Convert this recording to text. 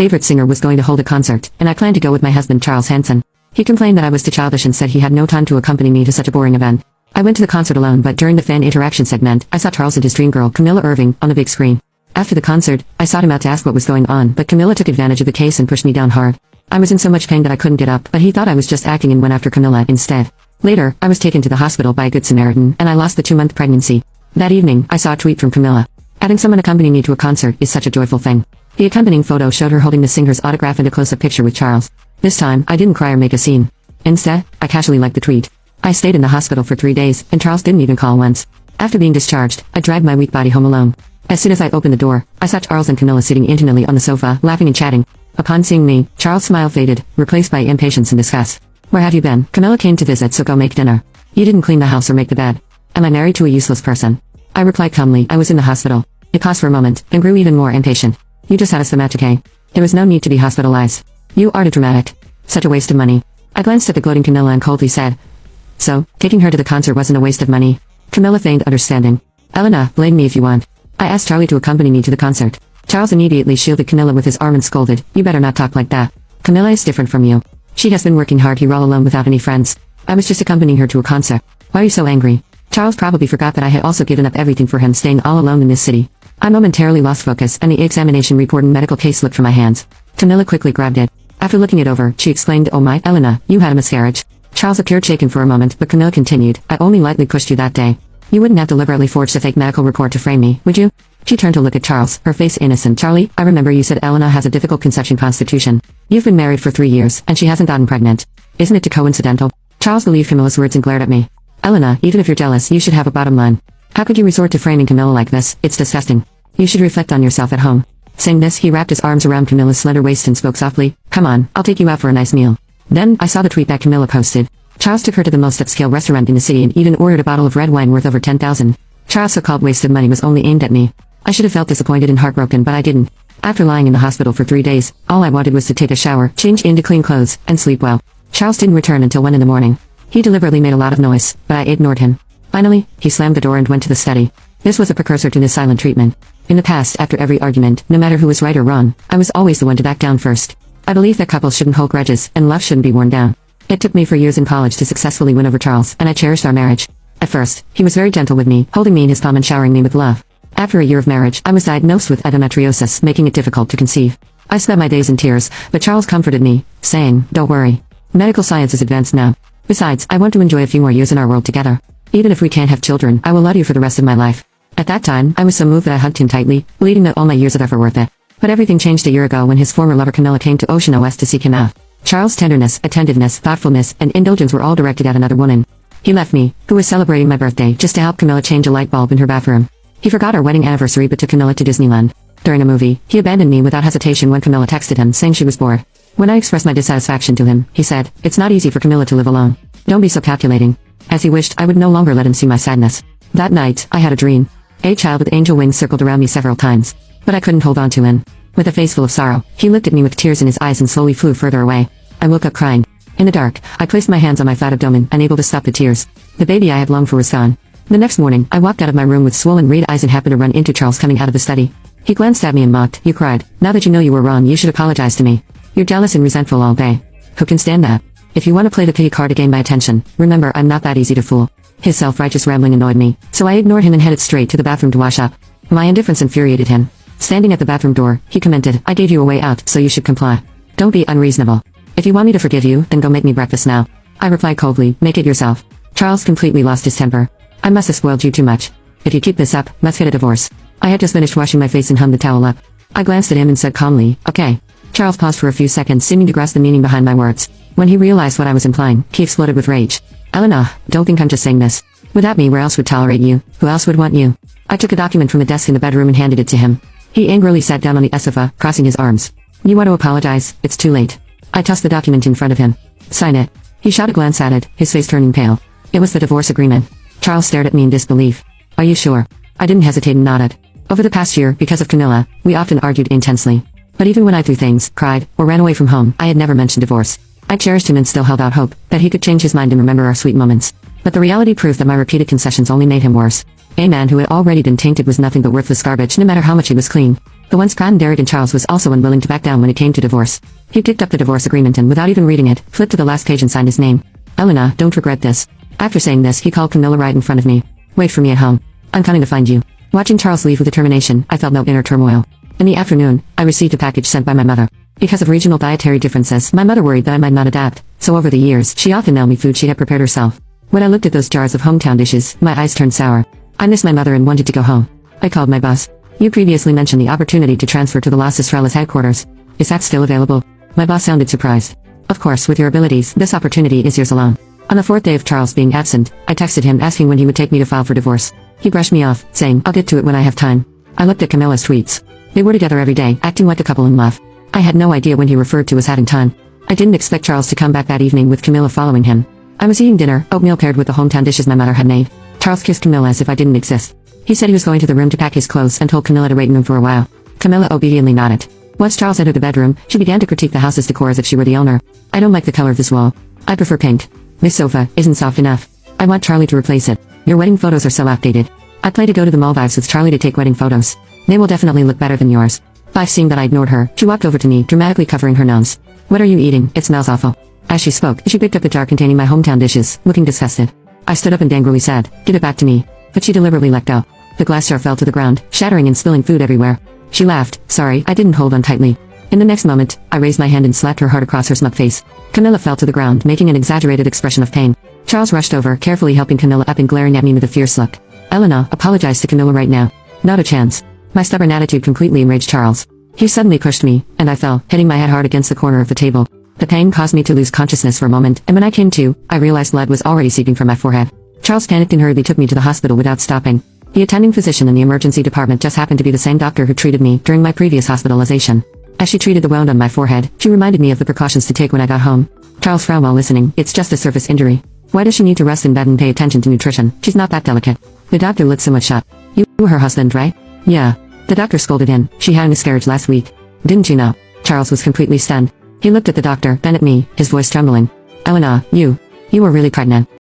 favorite singer was going to hold a concert, and I planned to go with my husband Charles Hanson. He complained that I was too childish and said he had no time to accompany me to such a boring event. I went to the concert alone, but during the fan interaction segment, I saw Charles and his dream girl, Camilla Irving, on the big screen. After the concert, I sought him out to ask what was going on, but Camilla took advantage of the case and pushed me down hard. I was in so much pain that I couldn't get up, but he thought I was just acting and went after Camilla instead. Later, I was taken to the hospital by a good Samaritan, and I lost the 2-month pregnancy. That evening, I saw a tweet from Camilla. Having someone accompany me to a concert is such a joyful thing. The accompanying photo showed her holding the singer's autograph and a close-up picture with Charles. This time, I didn't cry or make a scene. Instead, I casually liked the tweet. I stayed in the hospital for 3 days, and Charles didn't even call once. After being discharged, I dragged my weak body home alone. As soon as I opened the door, I saw Charles and Camilla sitting intimately on the sofa, laughing and chatting. Upon seeing me, Charles' smile faded, replaced by impatience and disgust. "Where have you been? Camilla came to visit, so go make dinner. You didn't clean the house or make the bed. Am I married to a useless person?" I replied calmly, "I was in the hospital." It paused for a moment, and grew even more impatient. "You just had a stomach ache. There was no need to be hospitalized. You are too dramatic. Such a waste of money." I glanced at the gloating Camilla and coldly said, "So, taking her to the concert wasn't a waste of money?" Camilla feigned understanding. "Elena, blame me if you want. I asked Charlie to accompany me to the concert." Charles immediately shielded Camilla with his arm and scolded, "You better not talk like that. Camilla is different from you. She has been working hard here all alone without any friends. I was just accompanying her to a concert. Why are you so angry?" Charles probably forgot that I had also given up everything for him, staying all alone in this city. I momentarily lost focus, and the examination report and medical case slipped from my hands. Camilla quickly grabbed it. After looking it over, she exclaimed, "Oh my, Elena, you had a miscarriage." Charles appeared shaken for a moment, but Camilla continued, "I only lightly pushed you that day. You wouldn't have deliberately forged a fake medical report to frame me, would you?" She turned to look at Charles, her face innocent. "Charlie, I remember you said Elena has a difficult conception constitution. You've been married for 3 years, and she hasn't gotten pregnant. Isn't it too coincidental?" Charles believed Camilla's words and glared at me. "Elena, even if you're jealous, you should have a bottom line. How could you resort to framing Camilla like this? It's disgusting. You should reflect on yourself at home." Saying this, he wrapped his arms around Camilla's slender waist and spoke softly, "Come on, I'll take you out for a nice meal." Then, I saw the tweet that Camilla posted. Charles took her to the most upscale restaurant in the city and even ordered a bottle of red wine worth over 10,000. Charles' so-called waste of money was only aimed at me. I should have felt disappointed and heartbroken, but I didn't. After lying in the hospital for 3 days, all I wanted was to take a shower, change into clean clothes, and sleep well. Charles didn't return until 1 in the morning. He deliberately made a lot of noise, but I ignored him. Finally, he slammed the door and went to the study. This was a precursor to the silent treatment. In the past, after every argument, no matter who was right or wrong, I was always the one to back down first. I believe that couples shouldn't hold grudges, and love shouldn't be worn down. It took me 4 years in college to successfully win over Charles, and I cherished our marriage. At first, he was very gentle with me, holding me in his palm and showering me with love. After a year of marriage, I was diagnosed with endometriosis, making it difficult to conceive. I spent my days in tears, but Charles comforted me, saying, "Don't worry. Medical science is advanced now. Besides, I want to enjoy a few more years in our world together. Even if we can't have children, I will love you for the rest of my life." At that time, I was so moved that I hugged him tightly, believing that all my years of effort were worth it. But everything changed a year ago when his former lover Camilla came to Ocean OS to seek him out. Charles' tenderness, attentiveness, thoughtfulness, and indulgence were all directed at another woman. He left me, who was celebrating my birthday, just to help Camilla change a light bulb in her bathroom. He forgot our wedding anniversary but took Camilla to Disneyland. During a movie, he abandoned me without hesitation when Camilla texted him saying she was bored. When I expressed my dissatisfaction to him, he said, "It's not easy for Camilla to live alone. Don't be so calculating." As he wished, I would no longer let him see my sadness. That night, I had a dream. A child with angel wings circled around me several times, but I couldn't hold on to him. With a face full of sorrow, he looked at me with tears in his eyes and slowly flew further away. I woke up crying. In the dark, I placed my hands on my flat abdomen, unable to stop the tears. The baby I had longed for was gone. The next morning, I walked out of my room with swollen red eyes and happened to run into Charles coming out of the study. He glanced at me and mocked, "You cried. Now that you know you were wrong, you should apologize to me. You're jealous and resentful all day. Who can stand that? If you want to play the pity card to gain my attention, remember I'm not that easy to fool." His self-righteous rambling annoyed me, so I ignored him and headed straight to the bathroom to wash up. My indifference infuriated him. Standing at the bathroom door, he commented, "I gave you a way out, so you should comply. Don't be unreasonable. If you want me to forgive you, then go make me breakfast now." I replied coldly, "Make it yourself." Charles completely lost his temper. "I must have spoiled you too much. If you keep this up, let's get a divorce." I had just finished washing my face and hung the towel up. I glanced at him and said calmly, "Okay." Charles paused for a few seconds, seeming to grasp the meaning behind my words. When he realized what I was implying, he exploded with rage. "Elena, don't think I'm just saying this. Without me, where else would tolerate you? Who else would want you?" I took a document from a desk in the bedroom and handed it to him. He angrily sat down on the sofa, crossing his arms. "You want to apologize? It's too late." I tossed the document in front of him. "Sign it." He shot a glance at it, his face turning pale. It was the divorce agreement. Charles stared at me in disbelief. "Are you sure?" I didn't hesitate and nodded. Over the past year, because of Camilla, we often argued intensely. But even when I threw things, cried, or ran away from home, I had never mentioned divorce. I cherished him and still held out hope that he could change his mind and remember our sweet moments. But the reality proved that my repeated concessions only made him worse. A man who had already been tainted was nothing but worthless garbage no matter how much he was clean. The once grand and arrogant Charles was also unwilling to back down when it came to divorce. He picked up the divorce agreement and without even reading it, flipped to the last page and signed his name. Elena, don't regret this. After saying this, he called Camilla right in front of me. Wait for me at home. I'm coming to find you. Watching Charles leave with determination, I felt no inner turmoil. In the afternoon, I received a package sent by my mother. Because of regional dietary differences, my mother worried that I might not adapt, so over the years, she often mailed me food she had prepared herself. When I looked at those jars of hometown dishes, my eyes turned sour. I missed my mother and wanted to go home. I called my boss. You previously mentioned the opportunity to transfer to the Las Estrellas headquarters. Is that still available? My boss sounded surprised. Of course, with your abilities, this opportunity is yours alone. On the fourth day of Charles being absent, I texted him asking when he would take me to file for divorce. He brushed me off, saying, I'll get to it when I have time. I looked at Camilla's tweets. They were together every day, acting like a couple in love. I had no idea when he referred to as having time. I didn't expect Charles to come back that evening with Camilla following him. I was eating dinner, oatmeal paired with the hometown dishes my mother had made. Charles kissed Camilla as if I didn't exist. He said he was going to the room to pack his clothes and told Camilla to wait in room for a while. Camilla obediently nodded. Once Charles entered the bedroom, she began to critique the house's decor as if she were the owner. I don't like the color of this wall. I prefer pink. This sofa isn't soft enough. I want Charlie to replace it. Your wedding photos are so outdated. I plan to go to the Maldives with Charlie to take wedding photos. They will definitely look better than yours. By seeing that I ignored her, she walked over to me, dramatically covering her nose. What are you eating? It smells awful. As she spoke, she picked up the jar containing my hometown dishes, looking disgusted. I stood up and angrily said, give it back to me. But she deliberately let go. The glass jar fell to the ground, shattering and spilling food everywhere. She laughed. Sorry, I didn't hold on tightly. In the next moment, I raised my hand and slapped her hard across her smug face. Camilla fell to the ground, making an exaggerated expression of pain. Charles rushed over, carefully helping Camilla up and glaring at me with a fierce look. Elena, apologize to Camilla right now. Not a chance. My stubborn attitude completely enraged Charles. He suddenly pushed me, and I fell, hitting my head hard against the corner of the table. The pain caused me to lose consciousness for a moment, and when I came to, I realized blood was already seeping from my forehead. Charles panicked and hurriedly took me to the hospital without stopping. The attending physician in the emergency department just happened to be the same doctor who treated me during my previous hospitalization. As she treated the wound on my forehead, she reminded me of the precautions to take when I got home. Charles frowned while listening. It's just a surface injury. Why does she need to rest in bed and pay attention to nutrition? She's not that delicate. The doctor looked somewhat shocked. You were her husband, right? Yeah. The doctor scolded in. She had a miscarriage last week. Didn't you know? Charles was completely stunned. He looked at the doctor, then at me, his voice trembling. Elena, you were really pregnant.